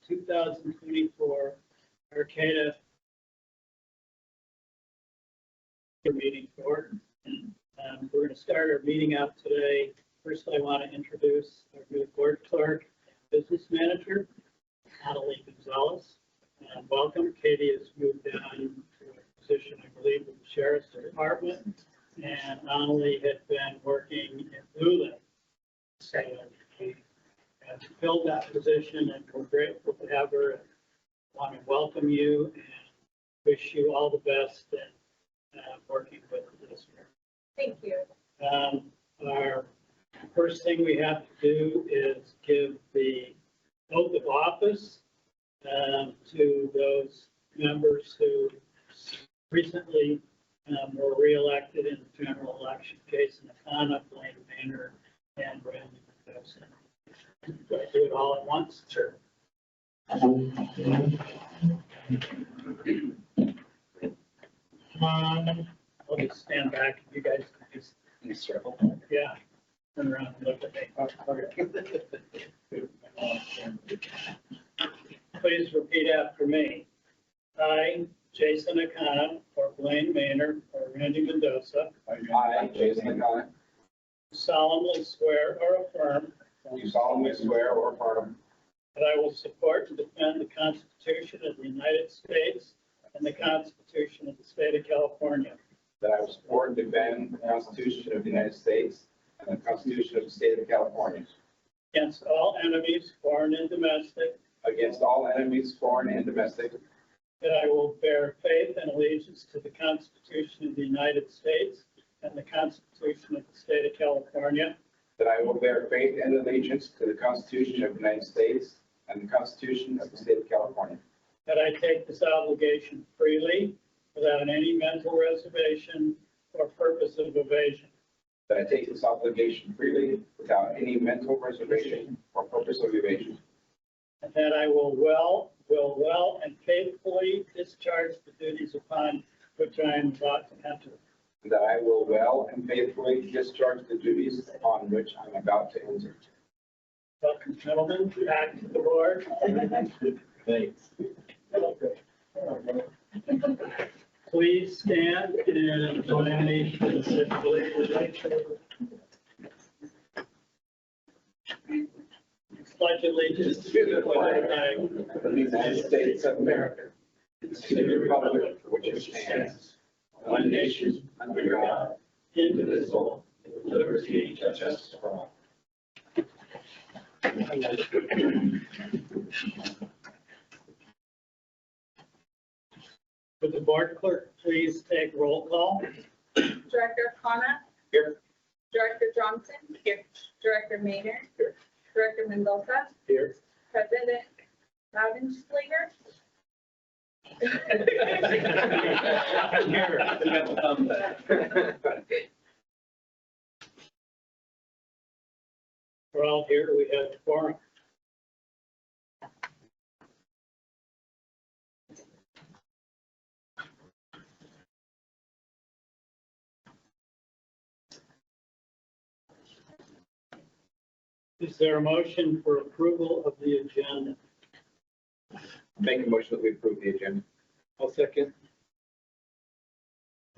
2024 Arcata meeting to order. We're going to start our meeting out today. First, I want to introduce our new board clerk and business manager, Natalie Gonzalez. Welcome. Katie has moved down to a position, I believe, with the Sheriff's Department, and Natalie had been working in Luling. So we have filled that position, and we're grateful to have her. I want to welcome you and wish you all the best in working with the district. Thank you. Our first thing we have to do is give the oath of office to those members who recently were reelected in the general election. Jason Arcata, Blaine Maynard, and Randy Mendoza. Do I do it all at once? Sure. I'll just stand back. You guys can just in a circle. Yeah. Turn around and look at me. Please repeat after me. I, Jason Arcata, or Blaine Maynard, or Randy Mendoza, I, Jason Arcata, solemnly swear or affirm do solemnly swear or affirm that I will support and defend the Constitution of the United States and the Constitution of the State of California that I will support and defend the Constitution of the United States and the Constitution of the State of California against all enemies, foreign and domestic, against all enemies, foreign and domestic, that I will bear faith and allegiance to the Constitution of the United States and the Constitution of the State of California, that I will bear faith and allegiance to the Constitution of the United States and the Constitution of the State of California, that I take this obligation freely without any mental reservation or purpose of evasion, that I take this obligation freely without any mental reservation or purpose of evasion, and that I will well and faithfully discharge the duties upon which I am about to enter. and that I will well and faithfully discharge the duties upon which I am about to enter. Welcome, gentlemen, back to the board. Thanks. Please stand and join me for the pledge allegiance to the flag of the United States of America, and to the republic for which it stands, one nation, under God, indivisible, with liberty and justice for all. Would the board clerk please take roll call? Director Arcata. Here. Director Johnson. Here. Director Maynard. Here. Director Mendoza. Here. President Loudenslager. We're all here. We have a quorum. Is there a motion for approval of the agenda? Make a motion that we approve the agenda. I'll second.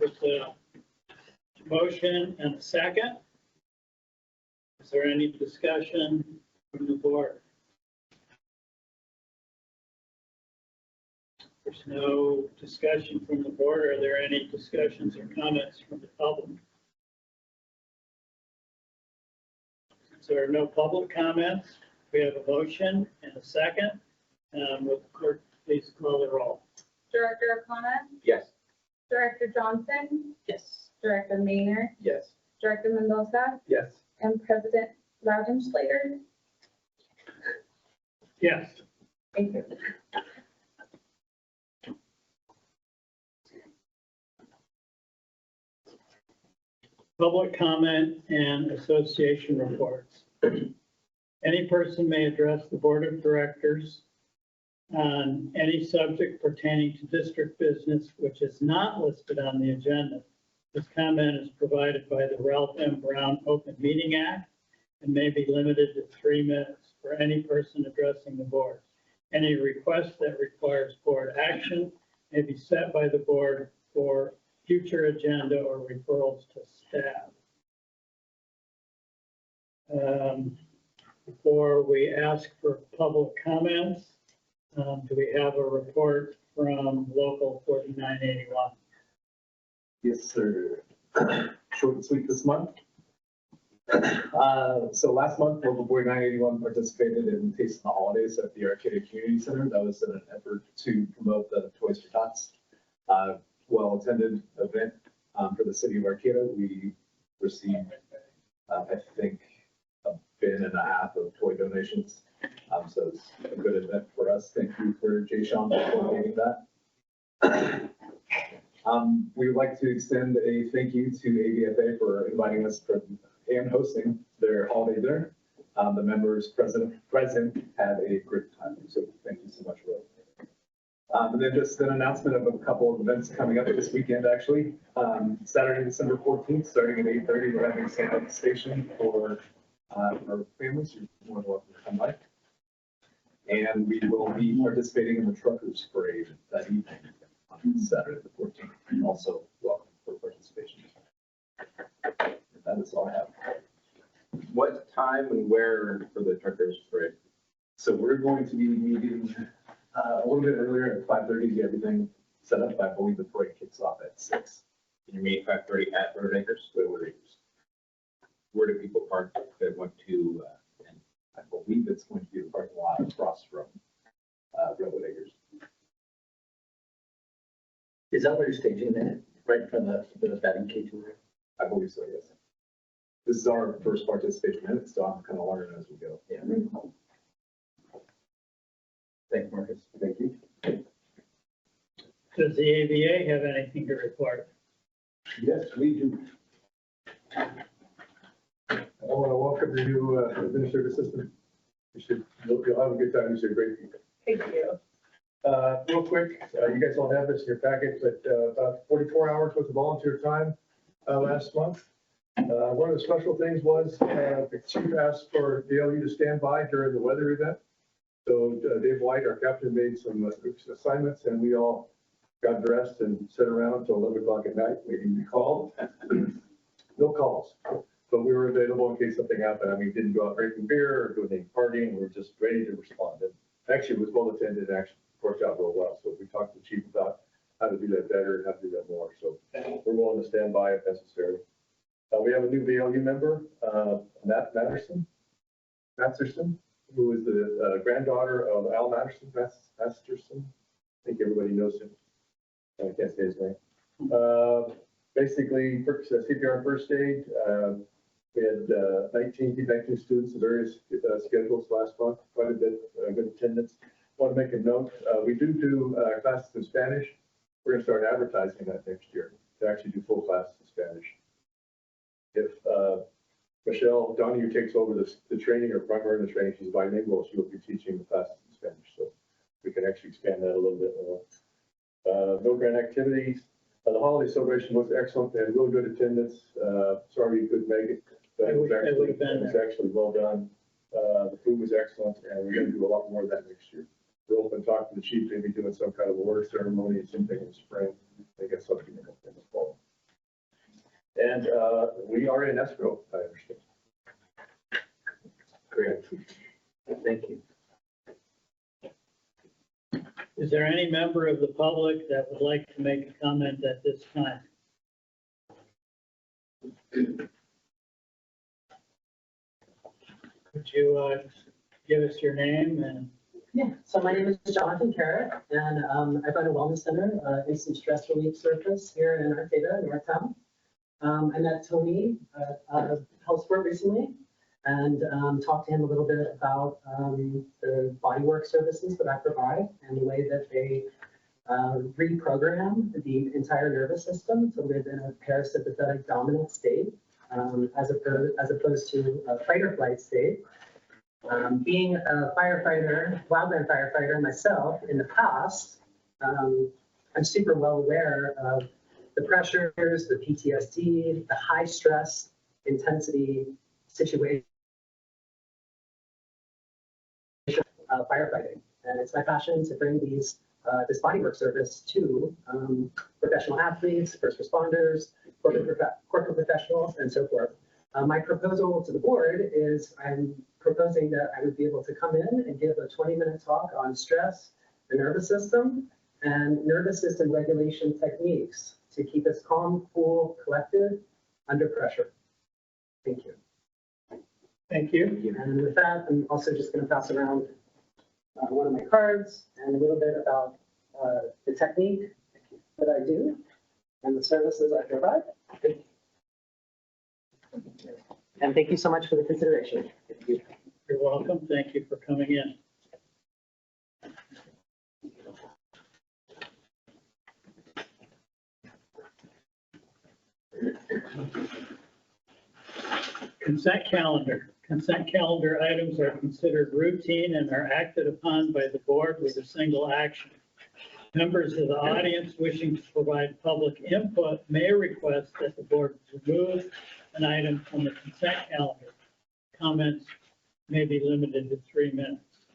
With a motion and a second, is there any discussion from the board? There's no discussion from the board. Are there any discussions or comments from the public? If there are no public comments, we have a motion and a second. Will the clerk please call the roll? Director Arcata. Yes. Director Johnson. Yes. Director Maynard. Yes. Director Mendoza. Yes. And President Loudenslager. Yes. Thank you. Public comment and association reports. Any person may address the board of directors on any subject pertaining to district business which is not listed on the agenda. This comment is provided by the Ralph M. Brown Open Meeting Act and may be limited to 3 minutes for any person addressing the board. Any request that requires board action may be set by the board for future agenda or referrals to staff. Before we ask for public comments, do we have a report from Local 4981? Yes, sir. Short and sweet this month. So last month, Local 4981 participated in Taste of the Holidays at the Arcata Community Center. That was in an effort to promote the Toys for Tots. Well-attended event for the city of Arcata. We received, I think, a bin and a half of toy donations. So it's a good event for us. Thank you for Jay Sean for coordinating that. We would like to extend a thank you to ABFA for inviting us and hosting their holiday dinner. The members present had a great time, so thank you so much for that. And then just an announcement of a couple of events coming up this weekend, actually. Saturday, December 14th, starting at 8:30, we're having a stand at the station for our families. You're more than welcome to come by. And we will be participating in the Truckers Parade that evening on Saturday the 14th. Also welcome for participation. That is all I have. What time and where for the Truckers Parade? So we're going to be meeting a little bit earlier at 5:30 to get everything set up. I believe the parade kicks off at 6. Can you meet 5:30 at Road Acres? Where do people park that want to, And I believe it's going to be the parking lot across from Railwood Acres. Is that where you're staging that, right in front of the batting cage? I believe so, yes. This is our first participation in it, so I'm kind of learning as we go. Yeah. Thanks, Marcus. Thank you. Does the AVA have anything to report? Yes, we do. I want to welcome the new administrative assistant. You'll have a good time. These are great people. Thank you. Real quick, you guys all have this in your packet, but about 44 hours worth of volunteer time last month. One of the special things was the chief asked for DLU to stand by during the weather event. So Dave White, our captain, made some assignments, and we all got dressed and sat around until 11 o'clock at night, waiting to be called. No calls, but we were available in case something happened. I mean, didn't go out drinking beer or doing any partying. We were just ready to respond. And actually, it was well attended and actually worked out real well. So we talked to the chief about how to do that better and how to do that more. So we're willing to stand by if necessary. We have a new VLU member, Matt Matterson, who is the granddaughter of Al Matterson. I think everybody knows him. I can't say his name. Basically, CPR first aid. We had 19 students of various schedules last month, quite a bit, good attendance. Want to make a note, we do classes in Spanish. We're going to start advertising that next year to actually do full classes in Spanish. If Michelle Donahue takes over the training or primary the training, she's bilingual, she will be teaching the classes in Spanish. So we can actually expand that a little bit more. No grant activities. The holiday celebration was excellent. They had really good attendance. Sorry you couldn't make it. But it was actually well done. The food was excellent, and we're going to do a lot more of that next year. We're open to talk to the chief, maybe doing some kind of award ceremony, something in spring. I think that's something in the fall. And we are in escrow, I understand. Great. Thank you. Is there any member of the public that would like to make a comment at this time? Would you give us your name and? Yeah, so my name is Jonathan Carrot, and I run a wellness center, instant stress relief service here in Arcata, Northtown. I met Tony at Health Sport recently and talked to him a little bit about the bodywork services that I provide and the way that they reprogram the entire nervous system to live in a parasympathetic dominant state as opposed to a fight or flight state. Being a firefighter, wildland firefighter myself in the past, I'm super well aware of the pressures, the PTSD, the high stress intensity situation firefighting. And it's my passion to bring this bodywork service to professional athletes, first responders, corporate professionals, and so forth. My proposal to the board is I'm proposing that I would be able to come in and give a 20-minute talk on stress, the nervous system, and nervous system regulation techniques to keep us calm, cool, collected under pressure. Thank you. Thank you. And with that, I'm also just going to pass around one of my cards and a little bit about the technique that I do and the services I provide. And thank you so much for the consideration. Thank you. You're welcome. Thank you for coming in. Consent calendar. Consent calendar items are considered routine and are acted upon by the board with a single action. Members of the audience wishing to provide public input may request that the board remove an item from the consent calendar. Comments may be limited to 3 minutes.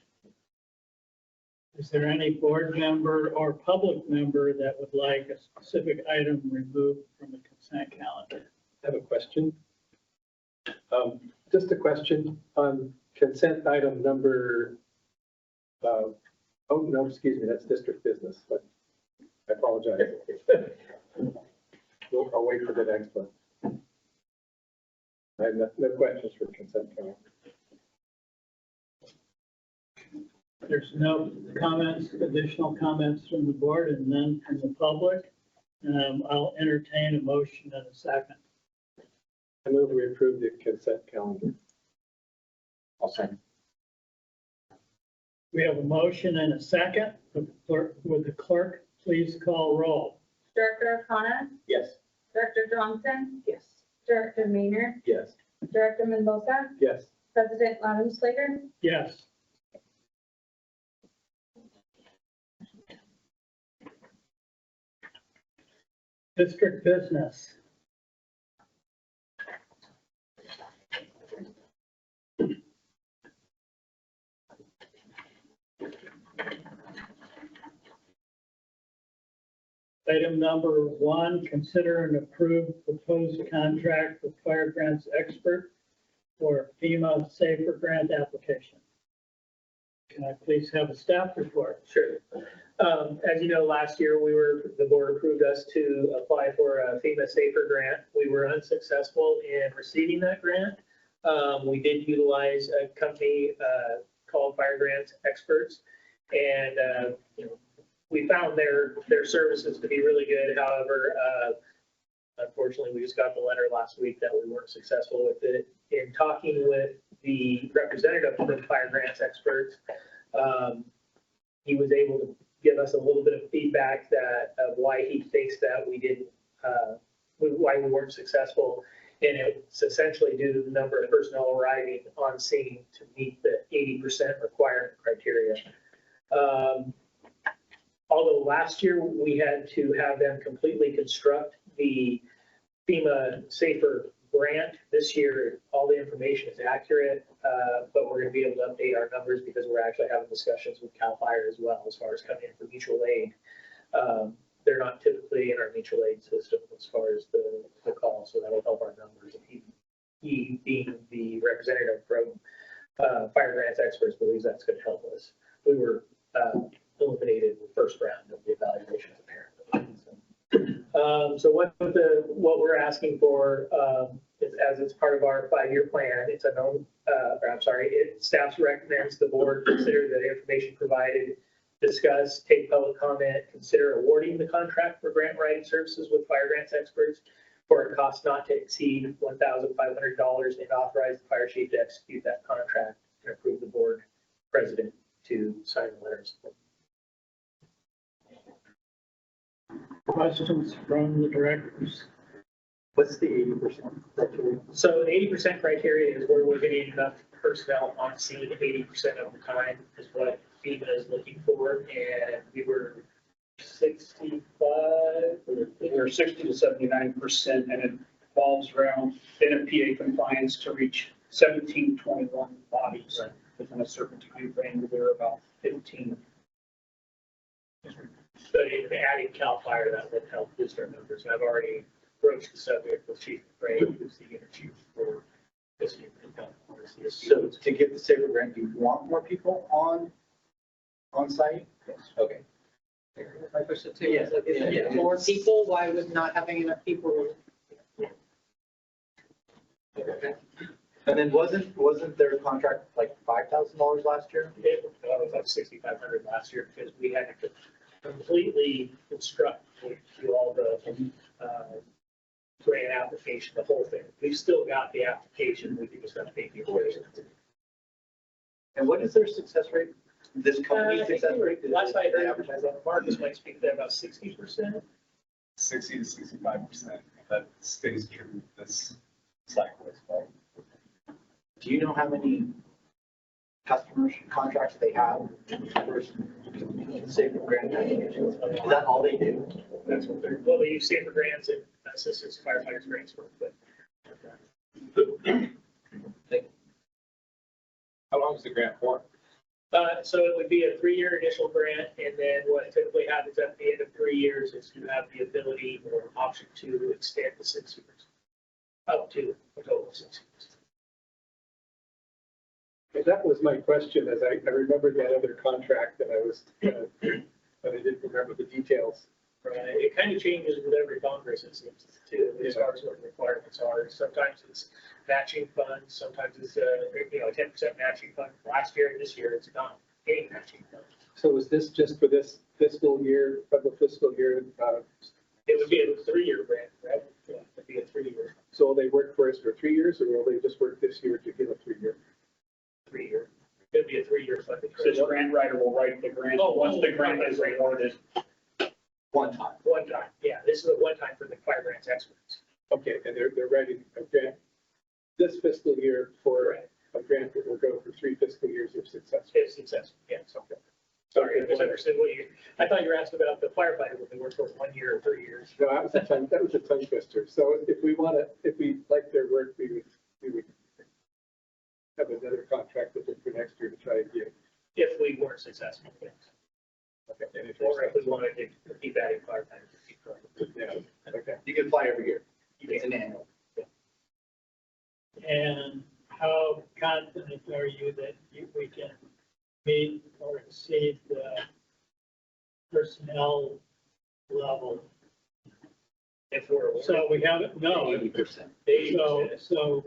Is there any board member or public member that would like a specific item removed from the consent calendar? I have a question. Just a question on consent item number, oh, no, excuse me, that's district business, but I apologize. I'll wait for the next one. I have no questions for consent calendar. There's no comments, additional comments from the board and none from the public. I'll entertain a motion in a second. I move we approve the consent calendar. I'll second. We have a motion and a second. Would the clerk please call roll? Director Arcata, Yes. Director Johnson, Yes. Director Maynard, Yes. Director Mendoza, Yes. President Ladum Slater. Yes. District business. Item number 1, consider and approve proposed contract with Fire Grants Expert for FEMA Safer Grant application. Can I please have a staff report? Sure. As you know, last year the board approved us to apply for a FEMA Safer Grant. We were unsuccessful in receiving that grant. We did utilize a company called Fire Grants Experts, and we found their services to be really good. However, unfortunately, we just got the letter last week that we weren't successful with it. In talking with the representative from Fire Grants Experts, he was able to give us a little bit of feedback of why he thinks that why we weren't successful. And it's essentially due to the number of personnel arriving on scene to meet the 80% requirement criteria. Although last year we had to have them completely construct the FEMA Safer Grant, this year all the information is accurate, but we're going to be able to update our numbers because we're actually having discussions with CAL FIRE as well as far as coming in for mutual aid. They're not typically in our mutual aid system as far as the call, so that'll help our numbers. And he being the representative from Fire Grants Experts believes that's going to help us. We were eliminated in the first round of the evaluations apparently. So what we're asking for is, as it's part of our 5-year plan, it's a known, staff recommends the board consider the information provided, discuss, take public comment, consider awarding the contract for grant writing services with Fire Grants Experts for a cost not to exceed $1,500 and authorize the fire chief to execute that contract and approve the board president to sign the letter of support. Questions from the directors? What's the 80% criteria? So the 80% criteria is where we're getting enough personnel on scene 80% of the time is what FEMA is looking for. And we were 65. We're 60 to 79%, and it revolves around NFPA compliance to reach 1721 bodies within a certain time frame. There are about 15 But in adding CAL FIRE, that would help boost our numbers. And I've already broached the subject with Chief Gray, who's the unit chief for this unit. So to get the safer grant, you want more people on site? Okay. My question too is, like, if you have more people, why would not having enough people? And then wasn't their contract like $5,000 last year? It was like 6,500 last year because we had to completely construct, do all the grant application, the whole thing. We've still got the application, we just have to pay people. And what is their success rate? This company's success rate? Last I heard, Marcus might speak to that about 60%. 60 to 65%. That stays true this cycle as well. Do you know how many customers, contracts they have for safer grant applications? Is that all they do? That's what they're, well, they use safer grants and assistance firefighters grants for, but. How long is the grant for? So it would be a 3-year initial grant, and then what typically happens at the end of 3 years is you have the ability or option to extend to 6 years, up to a total of 6 years. And that was my question, as I remembered that other contract that I was, but I didn't remember the details. Right, it kind of changes with every Congress, it seems, too, as far as what the requirements are. Sometimes it's matching funds, sometimes it's a 10% matching fund. Last year and this year, it's not any matching fund. So is this just for this fiscal year, federal fiscal year? It would be a 3-year grant, right? Yeah, it'd be a 3-year. So will they work for us for 3 years, or will they just work this year to get a 3-year? 3-year. It'd be a 3-year funding. So the grant writer will write the grant, once the grant is awarded. One time. One time, yeah, this is a one time for the fire grants experts. Okay, and they're writing a grant this fiscal year for a grant that will go for 3 fiscal years if successful. If successful, yes. Okay. Sorry, I misunderstood what you, I thought you were asking about the firefighter, when they work for 1 year or 3 years. No, that was a tongue twister. So if we like their work, we would have another contract with them for next year to try again. If we weren't successful, yes. Okay. And if Or if we wanted to keep adding firefighters. yeah, okay. You can fly every year. You It's can. an annual. And how confident are you that we can meet or exceed the personnel level? If we're. So we haven't, no. 80%. So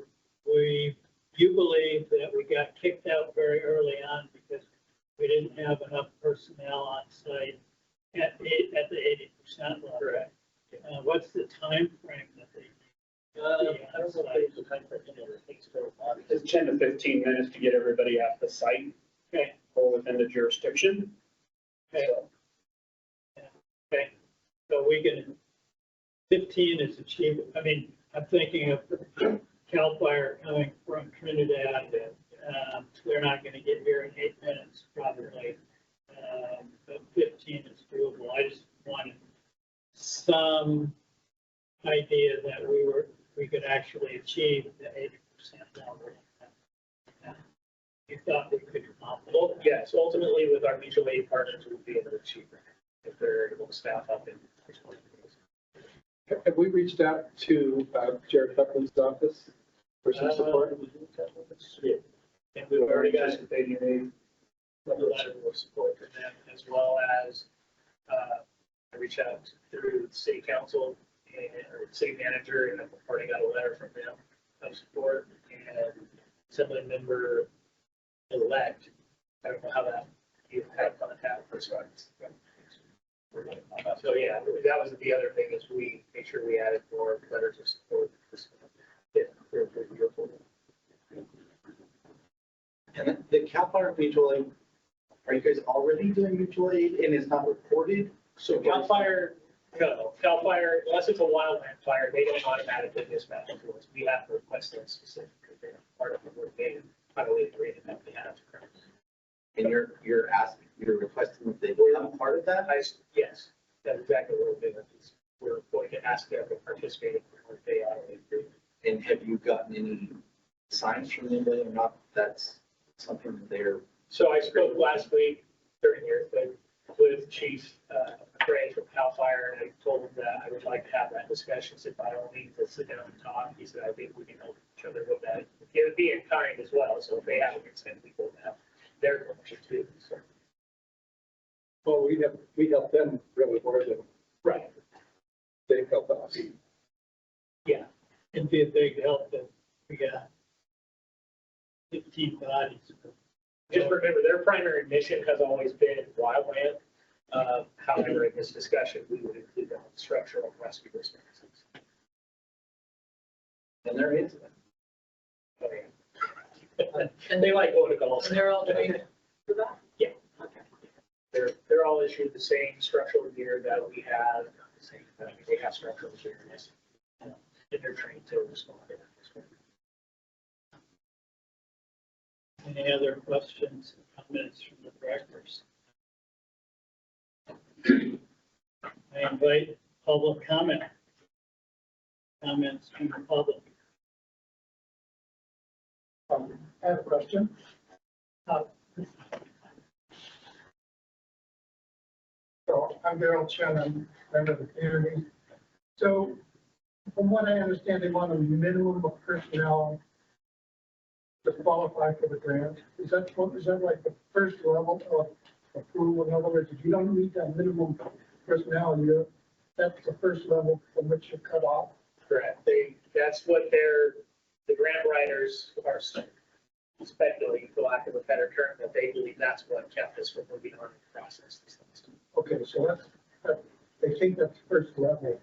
you believe that we got kicked out very early on because we didn't have enough personnel on site at the 80% level. Correct. What's the time frame that they? I don't know if there's a time for any other things to go on. It's 10 to 15 minutes to get everybody off the site Okay, or within the jurisdiction. okay. Okay, so we can, 15 is achievable. I mean, I'm thinking of CAL FIRE coming from Trinidad. They're not going to get here in 8 minutes probably. But 15 is doable. I just wanted some idea that we could actually achieve the 80% level. You thought we could accomplish? Well, yes, ultimately with our mutual aid partners, we'll be able to achieve that if they're able to staff up in. Have we reached out to Jared Buckland's office for some support? And we've already got a letter of support for them, as well as I reached out through the city council or city manager, and I've already got a letter from them of support, and assembly member elect. I don't know how that you have contact for starts. So yeah, that was the other thing is we made sure we added more letters of support. And the CAL FIRE mutual aid, are you guys already doing mutual aid and it's not reported? So CAL FIRE, no, CAL FIRE, unless it's a wildland fire, they don't automatically dispatch to us. We have to request them specifically. They're part of the work they, I believe, that we have. And you're asking, you're requesting that they become part of that? Yes, that's exactly what we're doing. We're going to ask them to participate in the work they are. And have you gotten any signs from anybody or not? That's something that they're. So I spoke last week during your thing, with Chief Gray from CAL FIRE, and I told him that I would like to have that discussion. Said by all means, let's sit down and talk. He said, I think we can help each other with that. It would be in kind as well, so if they have to send people to have their permission too. So. Well, we help them really more than Right. they help us. Yeah. It'd be a big help if we got 15 bodies. Just remember, their primary mission has always been wildland. However, in this discussion, we would include the structural rescue responses. And there is. Oh, yeah. And they like going to golf. And they're all trained for that? Yeah. They're all issued the same structural gear that we have. They have structural gear, yes. And they're trained to respond to that. Any other questions, comments from the directors? I invite public comment. Comments from the public. I have a question. So I'm Darrell Chen, I'm a member of the community. So from what I understand, they want a minimum of personnel to qualify for the grant. Is that like the first level of approval? In other words, if you don't meet that minimum personnel, that's the first level from which you're cut off. Correct. That's what the grant writers are speculating, for lack of a better term, that they believe that's what kept us from moving on in the process. Okay, so they think that's first level.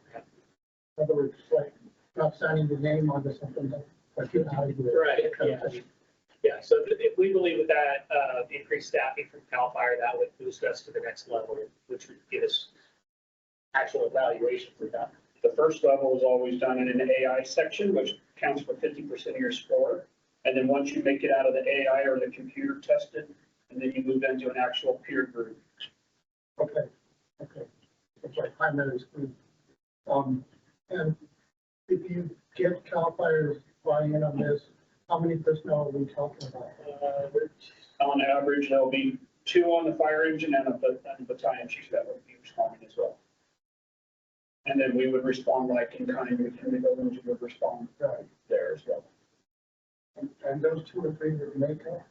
In other words, like not signing the name onto something like you know how you do it. Right, yeah. Yeah, so if we believe that increased staffing from CAL FIRE, that would boost us to the next level, which would give us actual evaluation for that. The first level is always done in an AI section, which counts for 50% of your score. And then once you make it out of the AI or the computer tested, and then you move into an actual peer group. Okay. It's like primary school. And if you get CAL FIRE's buy-in on this, how many personnel are we talking about? On average, there'll be 2 on the fire engine and a battalion chief that would be responding as well. And then we would respond like in kind within the buildings, we would respond there as well. And those 2 or 3 would make up?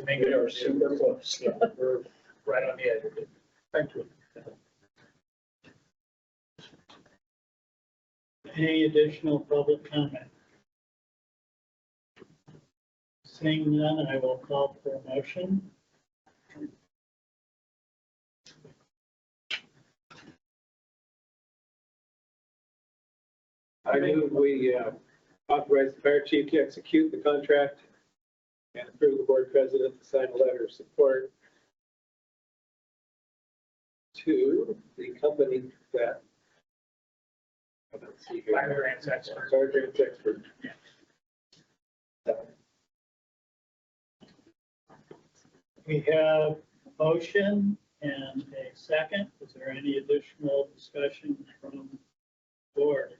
They are super close. Yeah, we're right on the edge of it. Thank you. Any additional public comment? Seeing none, I will call for a motion. I move we authorize the fire chief to execute the contract and approve the board president to sign a letter of support to the company that. Let's see here. Fire grants expert. Fire grants expert. We have a motion and a second. Is there any additional discussion from the board?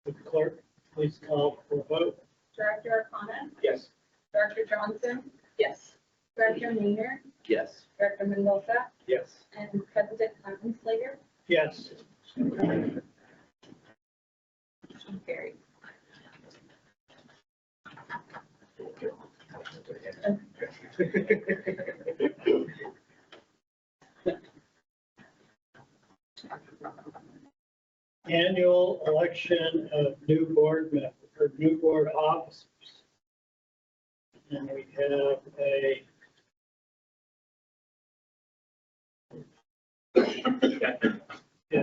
Would the clerk please call for a vote? Director Arcata, Yes. Director Johnson, Yes. Director Mayor, Yes. Director Mendoza, Yes. and President Slager. Yes. Carried. Annual election of new board members, or new board officers. And we have a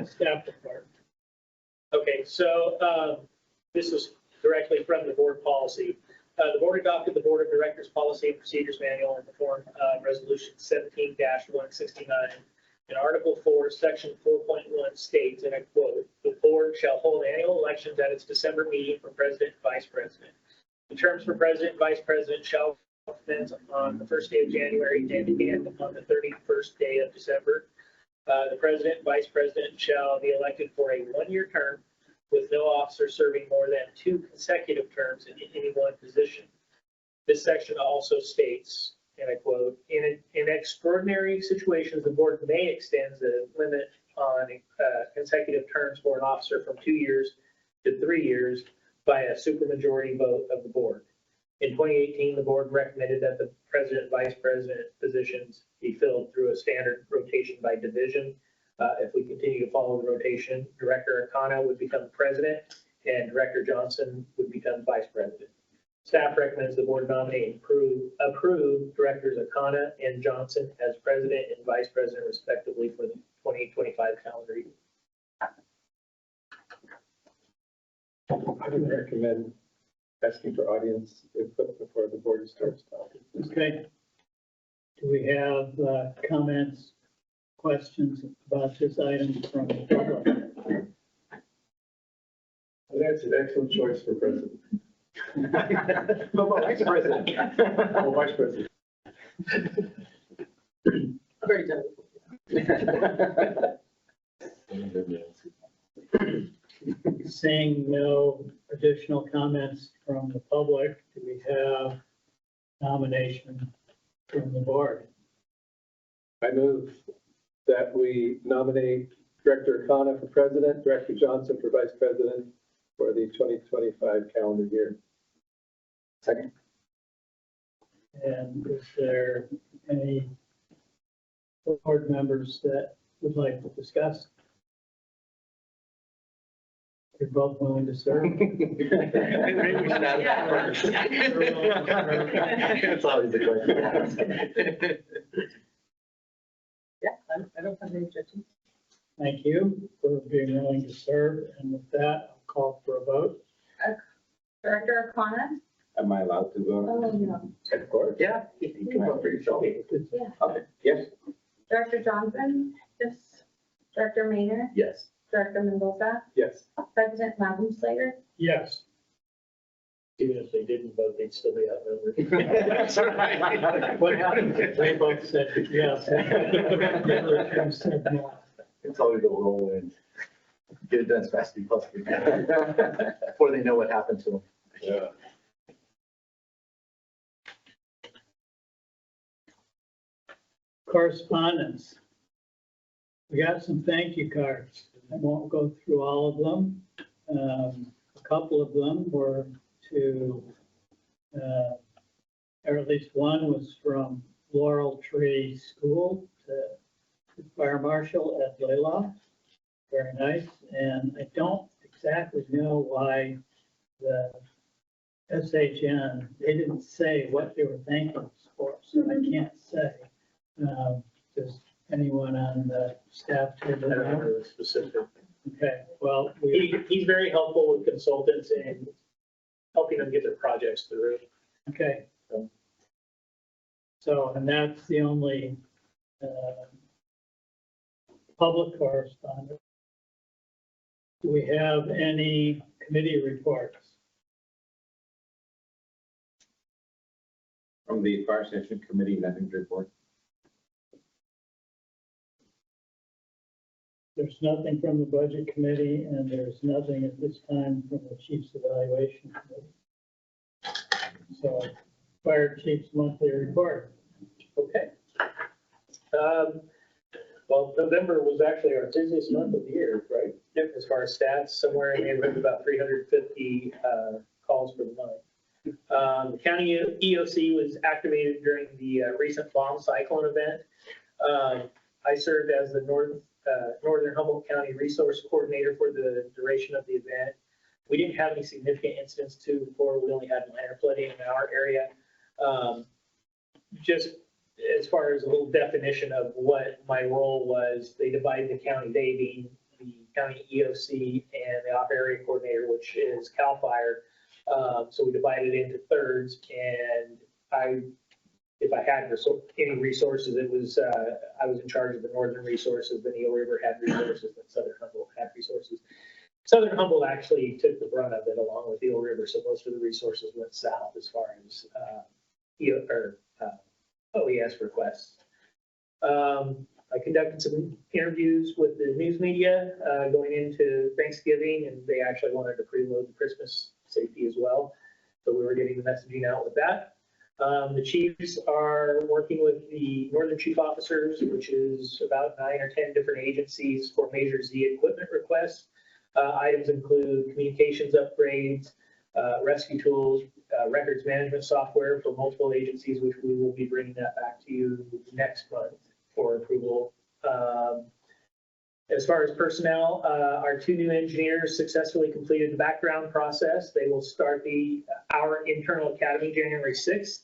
staff department. Okay, so this is directly from the board policy. The board adopted the Board of Directors Policy and Procedures Manual in the form of Resolution 17-169. In Article 4, Section 4.1 states, and I quote, "The board shall hold annual elections at its December meeting for president and vice president. The terms for president and vice president shall commence on the first day of January and end on the 31st day of December. The president and vice president shall be elected for a one-year term with no officer serving more than 2 consecutive terms in any one position." This section also states, and I quote, in extraordinary situations, the board may extend the limit on consecutive terms for an officer from 2 years to 3 years by a supermajority vote of the board. In 2018, the board recommended that the president and vice president positions be filled through a standard rotation by division. If we continue to follow the rotation, Director Arcata would become president and Director Johnson would become vice president. Staff recommends the board nominate and approve Directors Arcata and Johnson as president and vice president respectively for the 2025 calendar year. I would recommend asking for audience input before the board starts talking. Okay. Do we have comments, questions about this item from the public? That's an excellent choice for president. What about vice president? Oh, vice president. I've already done it. Seeing no additional comments from the public, do we have nomination from the board? I move that we nominate Director Arcata for president, Director Johnson for vice president for the 2025 calendar year. Second. And is there any board members that would like to discuss? You're both willing to serve? Maybe we should add that first. That's always the question to ask. Yeah, I don't have any objections. Thank you for being willing to serve. And with that, I'll call for a vote. Director Arcata? Am I allowed to vote? Oh, no. Of course. Yeah, you can vote for yourself. Yeah. Okay, yes. Director Johnson? Yes. Director Maynard? Yes. Director Mendoza? Yes. President Slater? Yes. Even if they didn't vote, they'd still be outnumbered. That's right. What happened if they both said yes? The other two said no. It's always a whirlwind. Get it done as fast as you possibly can. Before they know what happened to them. Yeah. Correspondence. We got some thank you cards. I won't go through all of them. A couple of them were to, or at least one was from Laurel Tree School to Fire Marshal at Layla. Very nice. And I don't exactly know why the SHN, they didn't say what they were thanking us for, so I can't say. Does anyone on the staff I table don't know? know the specific. Okay, well, He's very helpful with consultants and helping them get their projects through. okay. So, and that's the only public correspondence. Do we have any committee reports? From the Fire Station Committee, nothing to report. There's nothing from the budget committee, and there's nothing at this time from the chief's evaluation committee. So, fire chief's monthly report. Okay. Well, November was actually our busiest month of the year, right? As far as stats, somewhere in the neighborhood of about 350 calls for the month. The county EOC was activated during the recent bomb cyclone event. I served as the Northern Humboldt County Resource Coordinator for the duration of the event. We didn't have any significant incidents before. We only had minor flooding in our area. Just as far as a little definition of what my role was, they divided the county, they being the county EOC and the op area coordinator, which is CAL FIRE. So we divided it into thirds, and if I had any resources, it was, I was in charge of the northern resources, then Eel River had resources, then Southern Humboldt had resources. Southern Humboldt actually took the brunt of it along with Eel River, so most of the resources went south as far as OES requests. I conducted some interviews with the news media going into Thanksgiving, and they actually wanted to preload the Christmas safety as well. So we were getting the messaging out with that. The chiefs are working with the Northern Chief Officers, which is about 9 or 10 different agencies for Measure Z equipment requests. Items include communications upgrades, rescue tools, records management software for multiple agencies, which we will be bringing that back to you next month for approval. As far as personnel, our 2 new engineers successfully completed the background process. They will start our internal academy January 6th.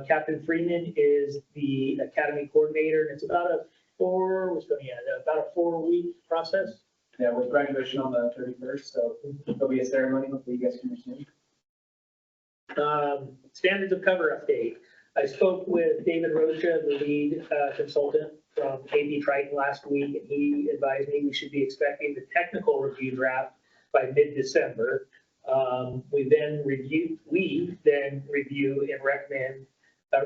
Captain Freeman is the academy coordinator, and it's about a 4-week process. Yeah, with graduation on the 31st, so there'll be a ceremony, hopefully you guys can attend. Standards of cover update. I spoke with David Rocha, the lead consultant from AB Triton last week, and he advised me we should be expecting the technical review draft by mid-December. We then review and recommend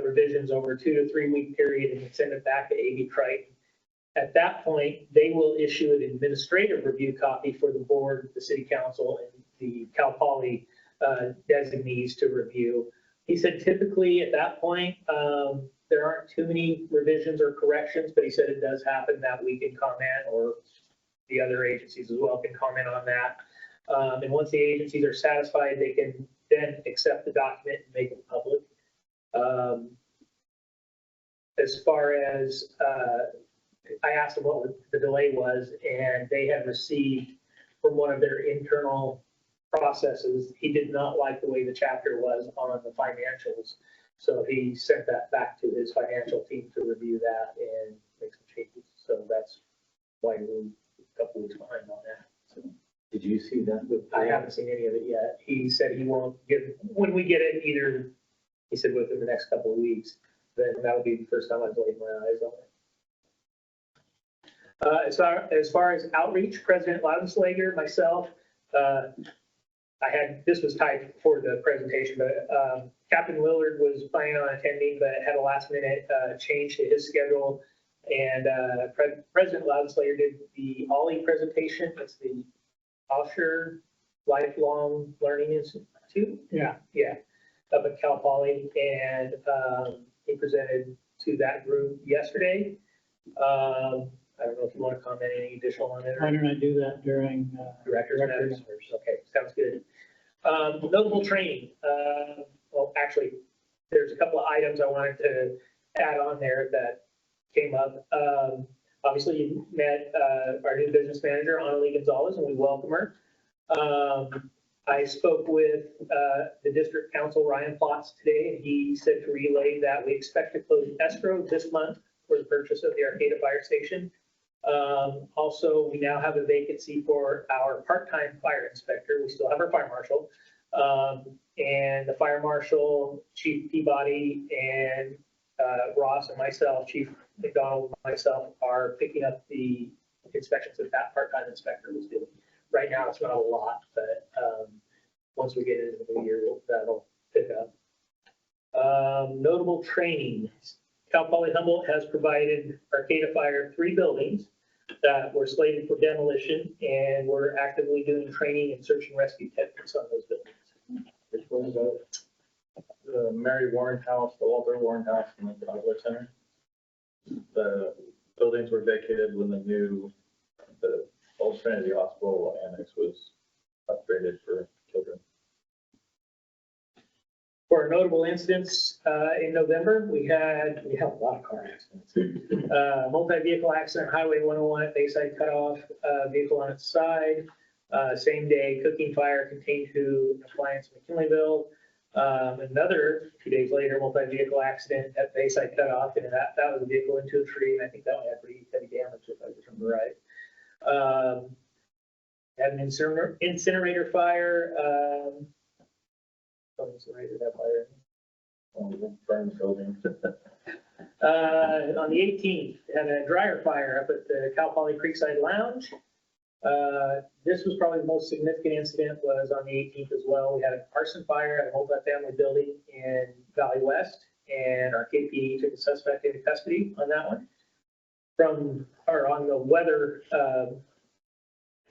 revisions over a 2 to 3 week period and then send it back to AB Triton. At that point, they will issue an administrative review copy for the board, the city council, and the Cal Poly designees to review. He said typically at that point, there aren't too many revisions or corrections, but he said it does happen that we can comment, or the other agencies as well can comment on that. And once the agencies are satisfied, they can then accept the document and make it public. As far as, I asked them what the delay was, and they had received from one of their internal processes, he did not like the way the chapter was on the financials. So he sent that back to his financial team to review that and make some changes. So that's why we're a couple weeks behind on that. So. Did you see that? I haven't seen any of it yet. He said he won't when we get it, either, he said within the next couple of weeks, then that'll be the first time I've laid my eyes on it. As far as outreach, President Laudenslager, myself, this was tied for the presentation, but Captain Willard was planning on attending, but had a last minute change to his schedule. And President Laudenslager did the OLLI presentation. It's the Offshore Lifelong Learning Institute. Yeah. Up at Cal Poly, and he presented to that group yesterday. I don't know if you want to comment any additional on it. Why don't I do that during Director's matters? Okay, sounds good. Notable training. Well, actually, there's a couple of items I wanted to add on there that came up. Obviously, you met our new business manager, Annalie Gonzalez, and we welcome her. I spoke with the district council, Ryan Plotz, today, and he said to relay that we expect to close escrow this month for the purchase of the Arcata Fire Station. Also, we now have a vacancy for our part-time fire inspector. We still have our fire marshal. And the fire marshal, Chief Peabody, and Ross and myself, Chief McDonald and myself, are picking up the inspections that part-time inspector was doing. Right now, it's not a lot, but once we get into the new year, that'll pick up. Notable training. Cal Poly Humboldt has provided Arcata Fire 3 buildings that were slated for demolition, and we're actively doing training and search and rescue techniques on those buildings. Which one is that? The Mary Warren House, the Walter Warren House, and the Dogwood Center. The buildings were vacated when the old Trinity Hospital annex was upgraded for children. For our notable incidents in November, we had a lot of car accidents. Multi-vehicle accident, Highway 101 at Bayside Cutoff, vehicle on its side. Same day, cooking fire contained to appliance in McKinleyville. Another 2 days later, multi-vehicle accident at Bayside Cutoff, and that was a vehicle into a tree, and I think that one had pretty heavy damage, if I remember right. Had an incinerator fire. Incinerator that fire. Burn building. On the 18th, had a dryer fire up at the Cal Poly Creekside Lounge. This was probably the most significant incident, was on the 18th as well. We had an arson fire at a multifamily building in Valley West, and our KPD took a suspect into custody on that one. On the weather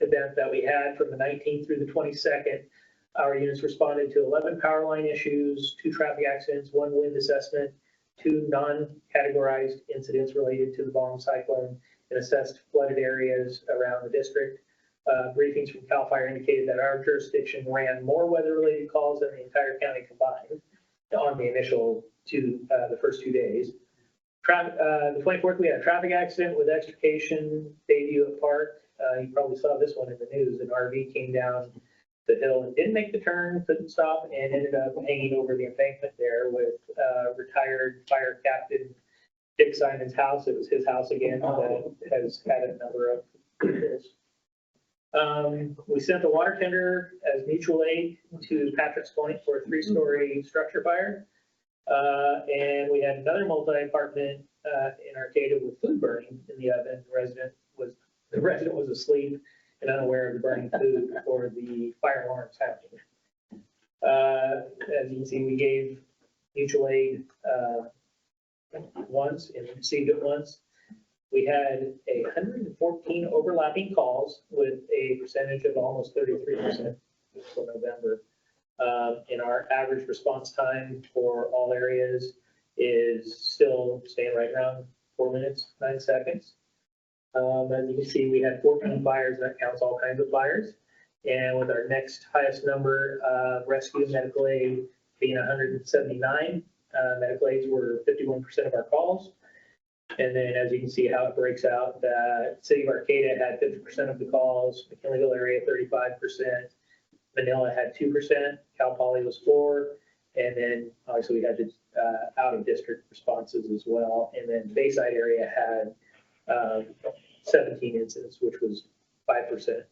event that we had from the 19th through the 22nd, Our units responded to 11 power line issues, 2 traffic accidents, 1 wind assessment, 2 non-categorized incidents related to the bomb cyclone, and assessed flooded areas around the district. Briefings from CAL FIRE indicated that our jurisdiction ran more weather-related calls than the entire county combined on the initial the first 2 days. The 24th, we had a traffic accident with extrication, Bayview at Park. You probably saw this one in the news. An RV came down the hill and didn't make the turn, couldn't stop, and ended up hanging over the embankment there with retired fire captain Dick Simon's house. It was his house again that has had a number of vehicles. We sent the water tender as mutual aid to Patrick's Point for a 3-story structure fire. And we had another multi-apartment in Arcata with food burning in the oven. The resident was asleep and unaware of the burning food before the fire alarm sounded. As you can see, we gave mutual aid once and received it once. We had 114 overlapping calls with a percentage of almost 33% for November. And our average response time for all areas is still staying right around 4 minutes, 9 seconds. As you can see, we had 14 fires, that counts all kinds of fires. And with our next highest number, rescue and medical aid being 179, medical aids were 51% of our calls. And then as you can see how it breaks out, the city of Arcata had 50% of the calls, McKinleyville area 35%, Manila had 2%, Cal Poly was 4%, and then obviously we had the out of district responses as well. And then Bayside area had 17 incidents, which was 5%.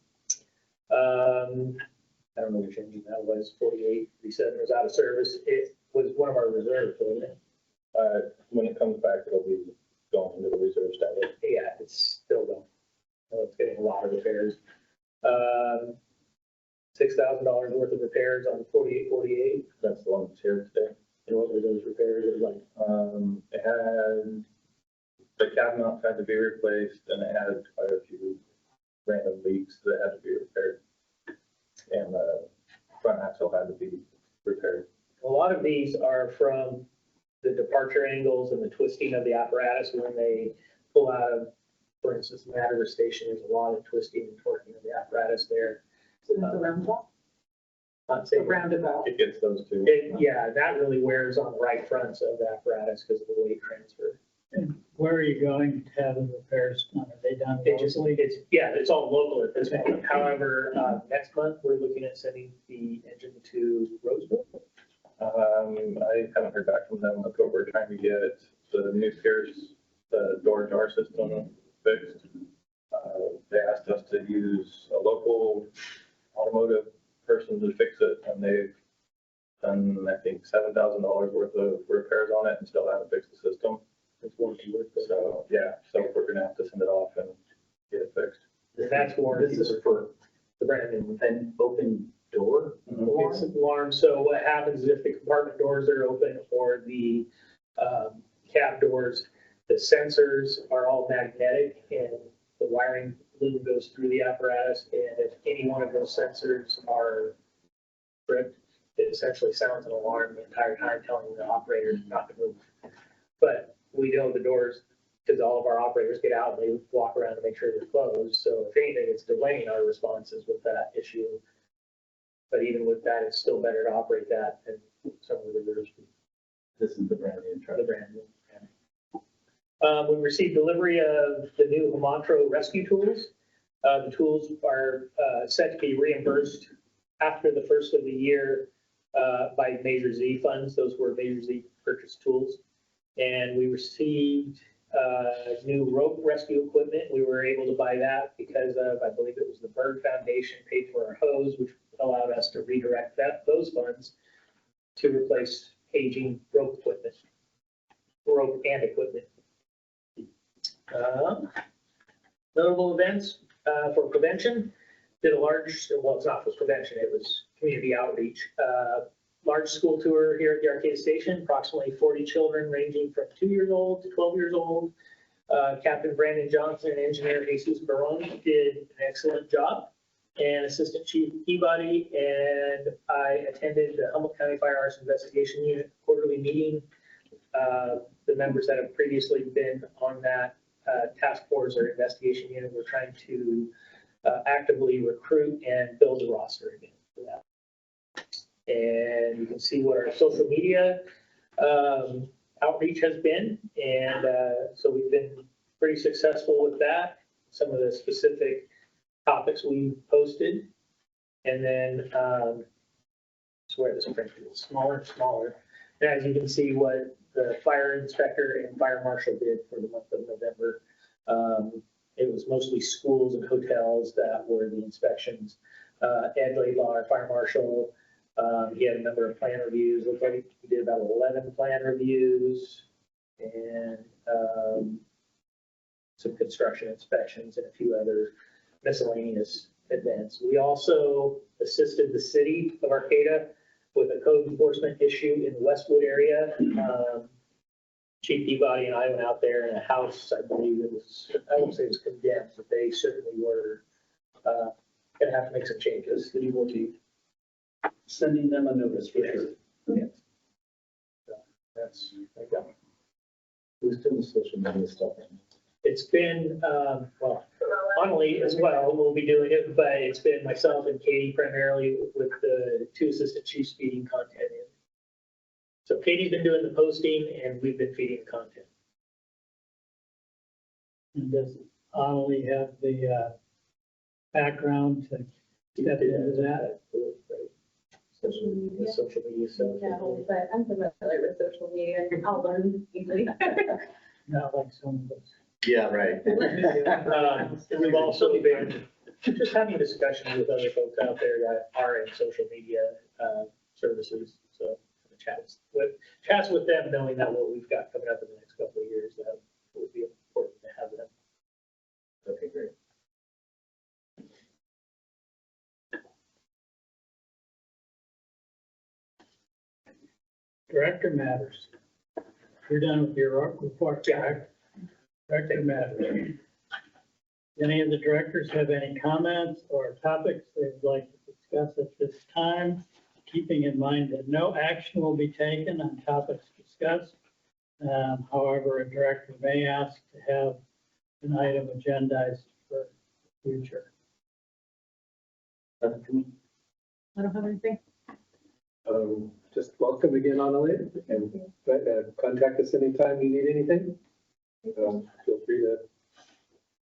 I don't know which engine that was, 48, 37 was out of service. It was one of our reserves, wasn't it? When it comes back, it'll be going into the reserve status. Yeah, it's still going. Well, it's getting a lot of repairs. $6,000 worth of repairs on 4848. That's the one that's here today. And what were those repairs? It was like, It had, the cab mount had to be replaced, and it had quite a few random leaks that had to be repaired. And the front axle had to be repaired. a lot of these are from the departure angles and the twisting of the apparatus when they pull out of, for instance, Matador Station, there's a lot of twisting and torquing of the apparatus there. So that's a roundabout? Not saying- A roundabout. It gets those two. Yeah, that really wears on the right fronts of the apparatus because of the weight transfer. And where are you going to have the repairs done? Are they done It just, locally? it's all local at this point. However, next month, we're looking at sending the engine to Roseville. I haven't heard back from them. That's what we're trying to get the new Pierce, the door jar system fixed. They asked us to use a local automotive person to fix it, and they've done, I think, $7,000 worth of repairs on it and still haven't fixed the system. It's warranty work. So, yeah, so we're gonna have to send it off and get it fixed. And that's warranty. This is for the brand new. an open door. It's an alarm. So what happens is if the compartment doors are open or the cab doors, the sensors are all magnetic and the wiring loop goes through the apparatus. And if any one of those sensors are tripped, it essentially sounds an alarm the entire time telling the operator not to move. But we know the doors, because all of our operators get out and they walk around to make sure they're closed. So if anything, it's delaying our responses with that issue. But even with that, it's still better to operate that than some of the reserves. This is the brand new truck. The brand new. We received delivery of the new Humboldt rescue tools. The tools are set to be reimbursed after the first of the year by Measure Z funds. Those were Measure Z purchased tools. And we received new rope rescue equipment. We were able to buy that because of, I believe it was the Bird Foundation paid for our hose, which allowed us to redirect those funds to replace aging rope and equipment. Notable events for prevention. Did a large, well, it's not for prevention, it was community outreach. Large school tour here at the Arcata Station, approximately 40 children ranging from 2 years old to 12 years old. Captain Brandon Johnson and Engineer Jesus Barone did an excellent job. and Assistant Chief Peabody, and I attended the Humboldt County Fire Arson Investigation Unit quarterly meeting. The members that have previously been on that task force or investigation unit, we're trying to actively recruit and build a roster again for that. And you can see what our social media outreach has been. And so we've been pretty successful with that. Some of the specific topics we posted. And then, swear this print is smaller and smaller. And as you can see what the fire inspector and fire marshal did for the month of November. It was mostly schools and hotels that were the inspections. Ed Laidlaw, our fire marshal, he had a number of plan reviews. Looks like he did about 11 plan reviews and some construction inspections and a few other miscellaneous events. We also assisted the city of Arcata with a code enforcement issue in the Westwood area. Chief Peabody and I went out there in a house, I believe it was, I won't say it was condemned, but they certainly were going to have to make some changes. City will be sending them a notice for sure. Yes. So that's, I got it. Who's doing the social media stuff? It's been, well, Annalee as well will be doing it, but it's been myself and Katie primarily with the two assistant chiefs feeding content in. So Katie's been doing the posting and we've been feeding the content. And does Annalee have the background to step into that? Social media, social media stuff. No, but I'm familiar with social media and I'll learn easily. Not like some of us. Yeah, right. And we've also been just having discussions with other folks out there that are in social media services. So chats with them, knowing that what we've got coming up in the next couple of years, that would be important to have them. Okay, great. Director matters. You're done with your report, Jack. Director matters. Any of the directors have any comments or topics they'd like to discuss at this time? Keeping in mind that no action will be taken on topics discussed. However, a director may ask to have an item agendized for the future. I don't have anything. Just welcome again, Annalee, and contact us anytime you need anything. Feel free to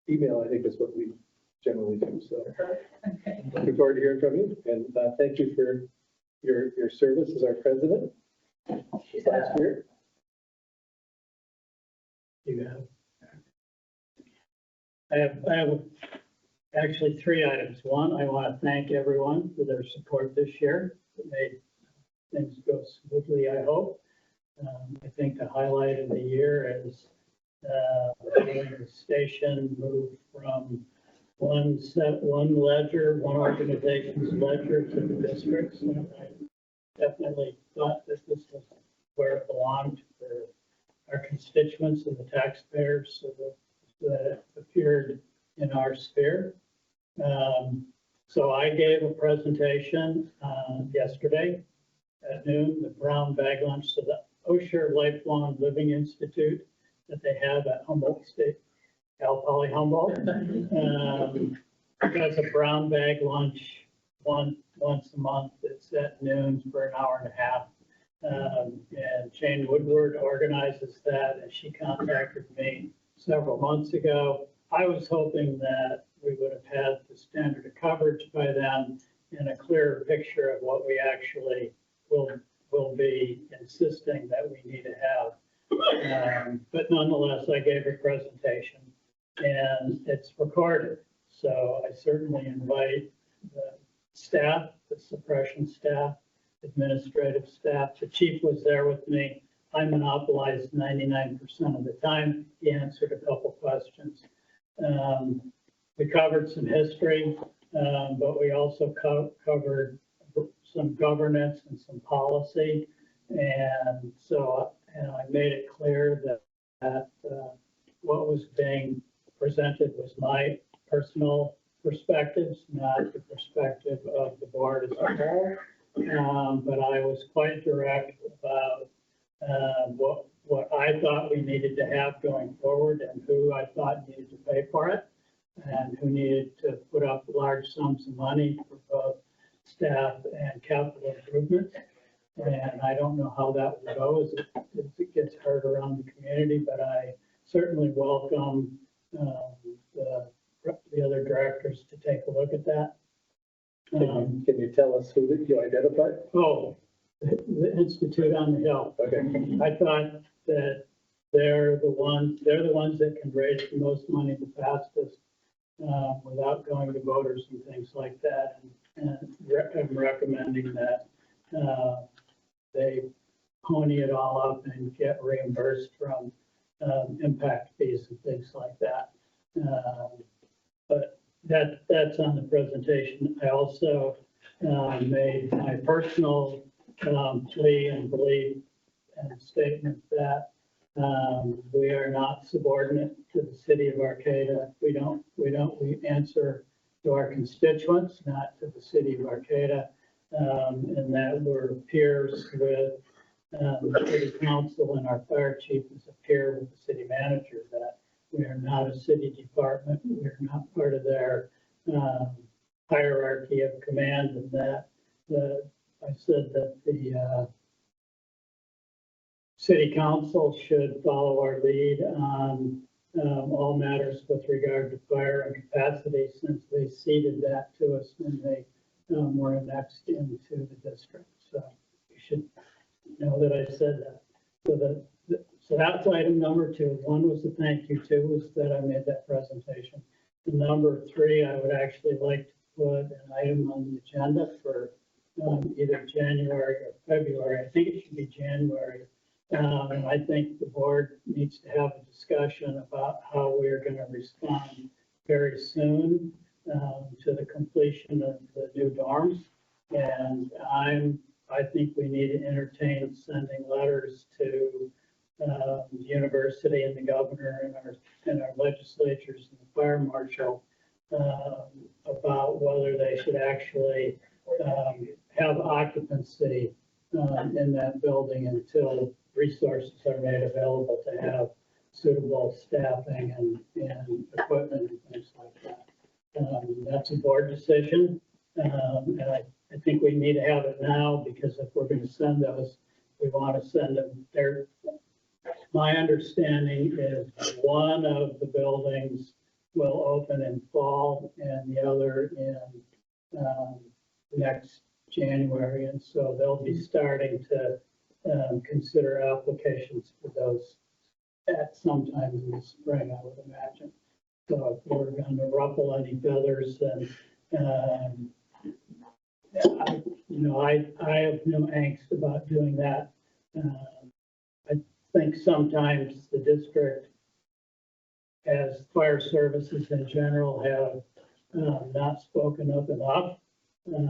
email, I think is what we generally do. So looking forward to hearing from you, and thank you for your service as our president last year. You have. I have actually 3 items. One, I want to thank everyone for their support this year. It made things go smoothly, I hope. I think the highlight of the year is the station moved from one ledger, one organization's ledger to the districts. And I definitely thought that this was where it belonged for our constituents and the taxpayers, so that it appeared in our sphere. So I gave a presentation yesterday at noon, the brown bag lunch to the Osher Lifelong Living Institute that they have at Humboldt State, Cal Poly Humboldt. That's a brown bag lunch once a month. It's at noon for an hour and a half. And Jane Woodward organizes that, and she contacted me several months ago. I was hoping that we would have had the standard of coverage by then and a clearer picture of what we actually will be insisting that we need to have. But nonetheless, I gave a presentation and it's recorded. So I certainly invite the staff, the suppression staff, administrative staff. The chief was there with me. I monopolized 99% of the time. He answered a couple questions. We covered some history, but we also covered some governance and some policy. And so I made it clear that what was being presented was my personal perspectives, not the perspective of the board as a whole. But I was quite direct about what I thought we needed to have going forward and who I thought needed to pay for it and who needed to put up large sums of money for both staff and capital improvements. And I don't know how that will go as it gets heard around the community, but I certainly welcome the other directors to take a look at that. Can you tell us who that you identified? Oh, the Institute on the Hill. Okay. I thought that they're the ones that can raise the most money the fastest without going to voters and things like that. And I'm recommending that they pony it all up and get reimbursed from impact fees and things like that. But that's on the presentation. I also made my personal plea and belief and statement that we are not subordinate to the city of Arcata. We answer to our constituents, not to the city of Arcata, and that we're peers with the city council, and our fire chief is a peer with the city manager, that we are not a city department. We're not part of their hierarchy of command, and that I said that the city council should follow our lead on all matters with regard to fire and capacity, since they ceded that to us when they were annexed into the district. So you should know that I said that. So that's item number 2. 1 was the thank you. 2 was that I made that presentation. And number 3, I would actually like to put an item on the agenda for either January or February. I think it should be January. And I think the board needs to have a discussion about how we're going to respond very soon to the completion of the new dorms. And I think we need to entertain sending letters to the university and the governor and our legislatures and the fire marshal about whether they should actually have occupancy in that building until resources are made available to have suitable staffing and equipment and things like that. That's a board decision. And I think we need to have it now, because if we're going to send those, we want to send them there. My understanding is one of the buildings will open in fall and the other in next January. And so they'll be starting to consider applications for those at sometime in the spring, I would imagine. So if we're going to ruffle any feathers, then I have no angst about doing that. I think sometimes the district, as fire services in general, have not spoken up enough and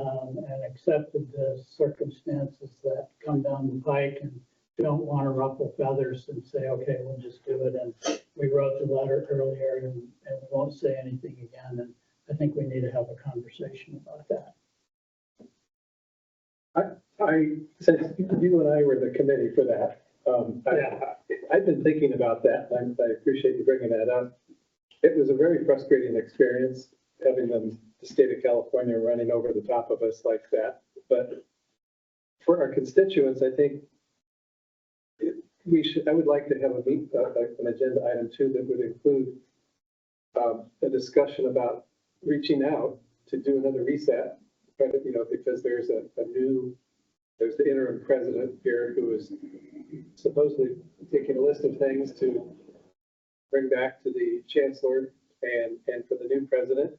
accepted the circumstances that come down the pike and don't want to ruffle feathers and say, okay, we'll just do it. And we wrote the letter earlier and we won't say anything again. And I think we need to have a conversation about that. Since you and I were the committee for that, I've been thinking about that, and I appreciate you bringing that up. It was a very frustrating experience having the state of California running over the top of us like that. But for our constituents, I think I would like to have an agenda item too that would include a discussion about reaching out to do another reset, because there's there's the interim president here who is supposedly taking a list of things to bring back to the chancellor and for the new president,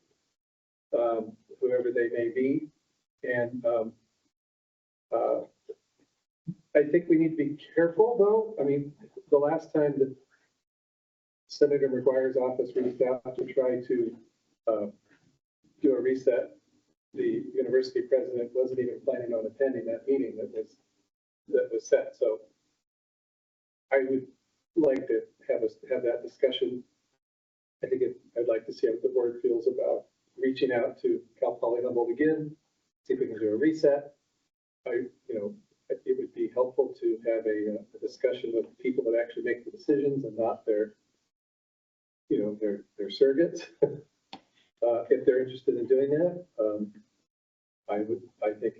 whoever they may be. And I think we need to be careful, though. I mean, the last time that Senator McGuire's office reached out to try to do a reset, the university president wasn't even planning on attending that meeting that was set. So I would like to have that discussion. I'd like to see how the board feels about reaching out to Cal Poly Humboldt again, see if we can do a reset. It would be helpful to have a discussion with people that actually make the decisions and not their surrogates. If they're interested in doing that, I think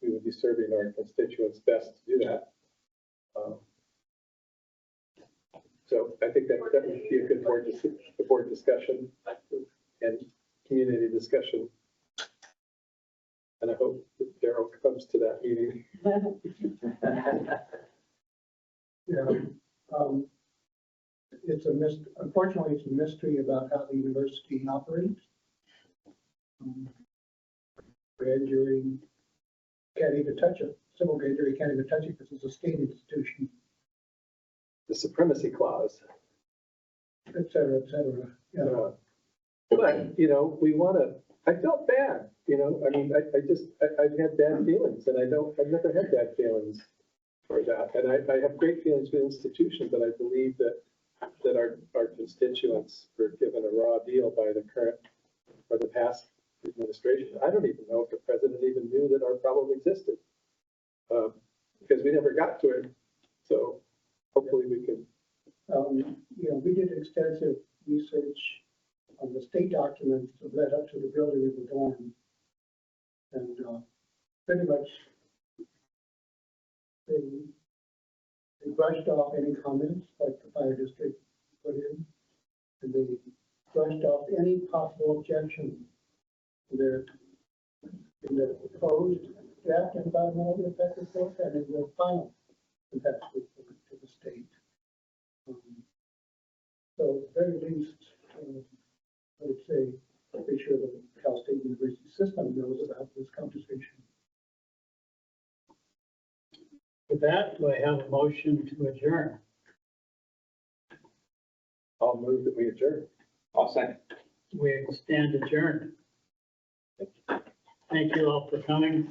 we would be serving our constituents best to do that. So I think that would be a good board discussion and community discussion. And I hope that Daryl comes to that meeting. Unfortunately, it's a mystery about how the university operates. Grand jury can't even touch it. Civil grand jury can't even touch it because it's a state institution, The supremacy clause. et cetera, et cetera. Yeah. But, we want to, I felt bad, I've had bad feelings and I've never had bad feelings for that. And I have great feelings for the institution, but I believe that our constituents were given a raw deal by the current or the past administration. I don't even know if the president even knew that our problem existed, because we never got to it. So hopefully we can. We did extensive research on the state documents that led up to the building of the dorm. And pretty much they brushed off any comments like the fire district put in. And they brushed off any possible objection to their in the proposed draft environmental impact report and in the final impact report to the state. So at the very least, I would say, be sure that the Cal State University system knows about this conversation. With that, do I have a motion to adjourn? I'll move that we adjourn. I'll second. We stand adjourned. Thank you all for coming.